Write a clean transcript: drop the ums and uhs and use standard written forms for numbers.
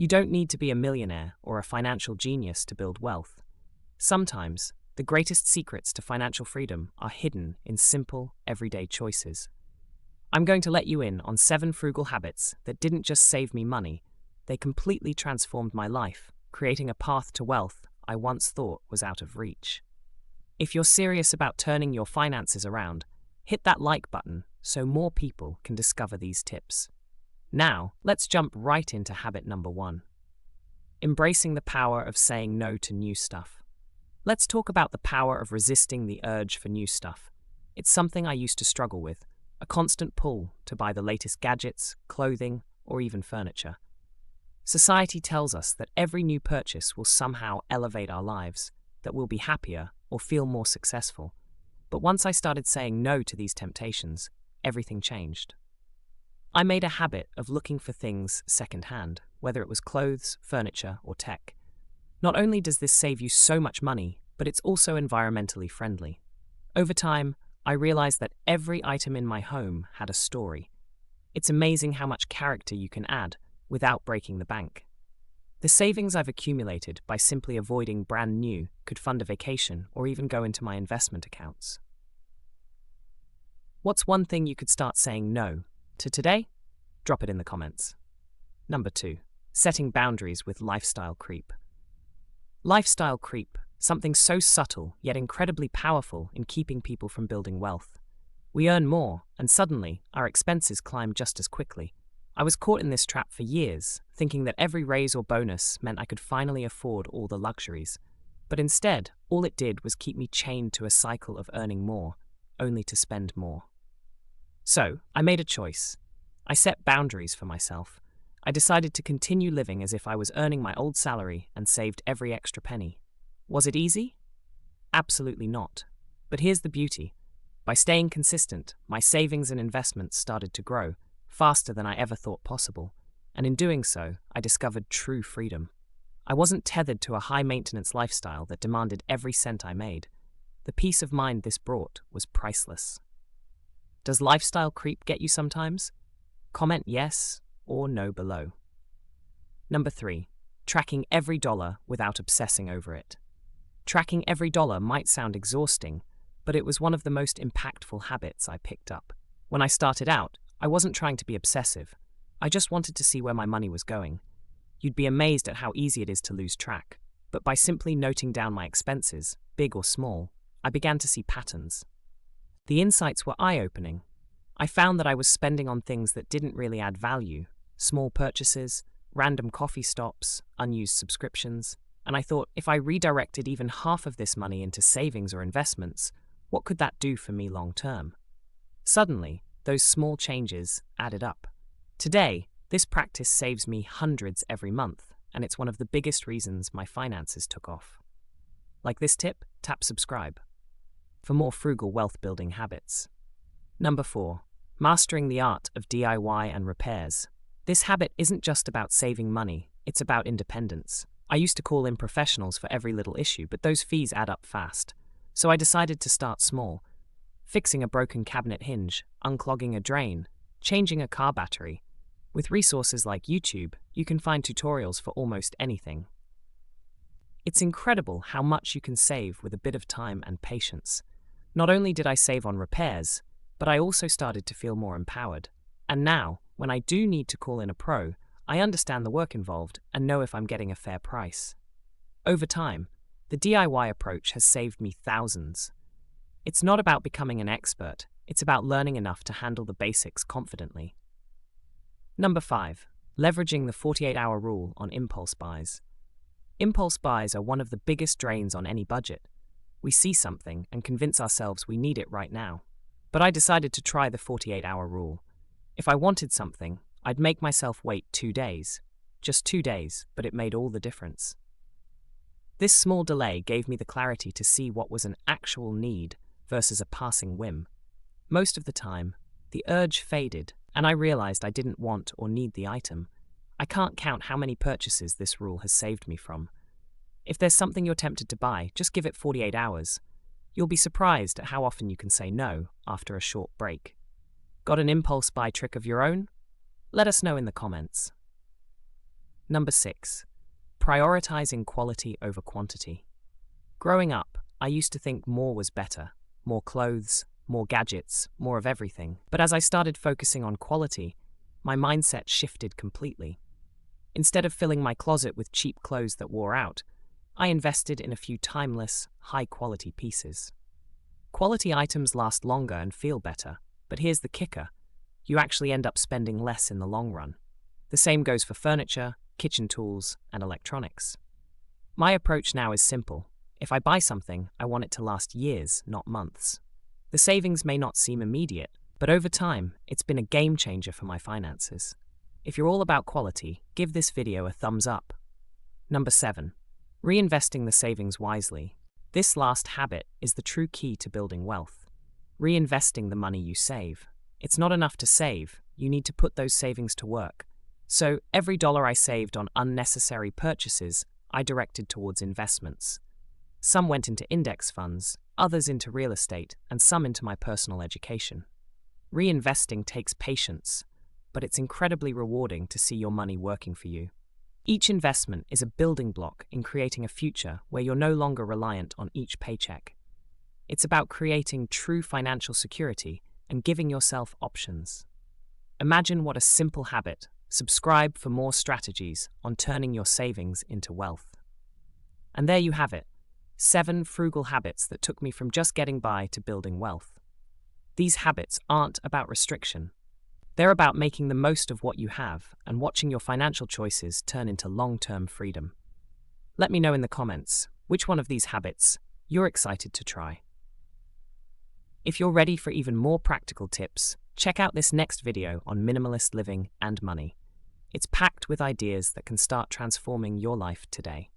You don't need to be a millionaire or a financial genius to build wealth. Sometimes, the greatest secrets to financial freedom are hidden in simple, everyday choices. I'm going to let you in on 7 frugal habits that didn't just save me money, they completely transformed my life, creating a path to wealth I once thought was out of reach. If you're serious about turning your finances around, hit that like button so more people can discover these tips. Now, let's jump right into habit number 1. Embracing the power of saying no to new stuff. Let's talk about the power of resisting the urge for new stuff. It's something I used to struggle with, a constant pull to buy the latest gadgets, clothing, or even furniture. Society tells us that every new purchase will somehow elevate our lives, that we'll be happier or feel more successful. But once I started saying no to these temptations, everything changed. I made a habit of looking for things secondhand, whether it was clothes, furniture, or tech. Not only does this save you so much money, but it's also environmentally friendly. Over time, I realized that every item in my home had a story. It's amazing how much character you can add without breaking the bank. The savings I've accumulated by simply avoiding brand new could fund a vacation or even go into my investment accounts. What's one thing you could start saying no to today? Drop it in the comments. Number 2. Setting boundaries with lifestyle creep. Lifestyle creep, something so subtle yet incredibly powerful in keeping people from building wealth. We earn more, and suddenly our expenses climb just as quickly. I was caught in this trap for years, thinking that every raise or bonus meant I could finally afford all the luxuries. But instead, all it did was keep me chained to a cycle of earning more, only to spend more. So, I made a choice. I set boundaries for myself. I decided to continue living as if I was earning my old salary and saved every extra penny. Was it easy? Absolutely not. But here's the beauty. By staying consistent, my savings and investments started to grow, faster than I ever thought possible. And in doing so, I discovered true freedom. I wasn't tethered to a high-maintenance lifestyle that demanded every cent I made. The peace of mind this brought was priceless. Does lifestyle creep get you sometimes? Comment yes or no below. Number 3. Tracking every dollar without obsessing over it. Tracking every dollar might sound exhausting, but it was one of the most impactful habits I picked up. When I started out, I wasn't trying to be obsessive. I just wanted to see where my money was going. You'd be amazed at how easy it is to lose track. But by simply noting down my expenses, big or small, I began to see patterns. The insights were eye-opening. I found that I was spending on things that didn't really add value, small purchases, random coffee stops, unused subscriptions, and I thought if I redirected even half of this money into savings or investments, what could that do for me long-term? Suddenly, those small changes added up. Today, this practice saves me hundreds every month, and it's one of the biggest reasons my finances took off. Like this tip? Tap subscribe for more frugal wealth-building habits. Number 4. Mastering the art of DIY and repairs. This habit isn't just about saving money, it's about independence. I used to call in professionals for every little issue, but those fees add up fast. So I decided to start small. Fixing a broken cabinet hinge, unclogging a drain, changing a car battery. With resources like YouTube, you can find tutorials for almost anything. It's incredible how much you can save with a bit of time and patience. Not only did I save on repairs, but I also started to feel more empowered. And now, when I do need to call in a pro, I understand the work involved and know if I'm getting a fair price. Over time, the DIY approach has saved me thousands. It's not about becoming an expert, it's about learning enough to handle the basics confidently. Number 5. Leveraging the 48-hour rule on impulse buys. Impulse buys are one of the biggest drains on any budget. We see something and convince ourselves we need it right now. But I decided to try the 48-hour rule. If I wanted something, I'd make myself wait 2 days. Just 2 days, but it made all the difference. This small delay gave me the clarity to see what was an actual need versus a passing whim. Most of the time, the urge faded, and I realized I didn't want or need the item. I can't count how many purchases this rule has saved me from. If there's something you're tempted to buy, just give it 48 hours. You'll be surprised at how often you can say no after a short break. Got an impulse buy trick of your own? Let us know in the comments. Number 6. Prioritizing quality over quantity. Growing up, I used to think more was better. More clothes, more gadgets, more of everything. But as I started focusing on quality, my mindset shifted completely. Instead of filling my closet with cheap clothes that wore out, I invested in a few timeless, high-quality pieces. Quality items last longer and feel better, but here's the kicker. You actually end up spending less in the long run. The same goes for furniture, kitchen tools, and electronics. My approach now is simple. If I buy something, I want it to last years, not months. The savings may not seem immediate, but over time, it's been a game changer for my finances. If you're all about quality, give this video a thumbs up. Number 7. Reinvesting the savings wisely. This last habit is the true key to building wealth. Reinvesting the money you save. It's not enough to save, you need to put those savings to work. So, every dollar I saved on unnecessary purchases, I directed towards investments. Some went into index funds, others into real estate, and some into my personal education. Reinvesting takes patience, but it's incredibly rewarding to see your money working for you. Each investment is a building block in creating a future where you're no longer reliant on each paycheck. It's about creating true financial security and giving yourself options. Imagine what a simple habit. Subscribe for more strategies on turning your savings into wealth. And there you have it, 7 frugal habits that took me from just getting by to building wealth. These habits aren't about restriction. They're about making the most of what you have and watching your financial choices turn into long-term freedom. Let me know in the comments which one of these habits you're excited to try. If you're ready for even more practical tips, check out this next video on minimalist living and money. It's packed with ideas that can start transforming your life today.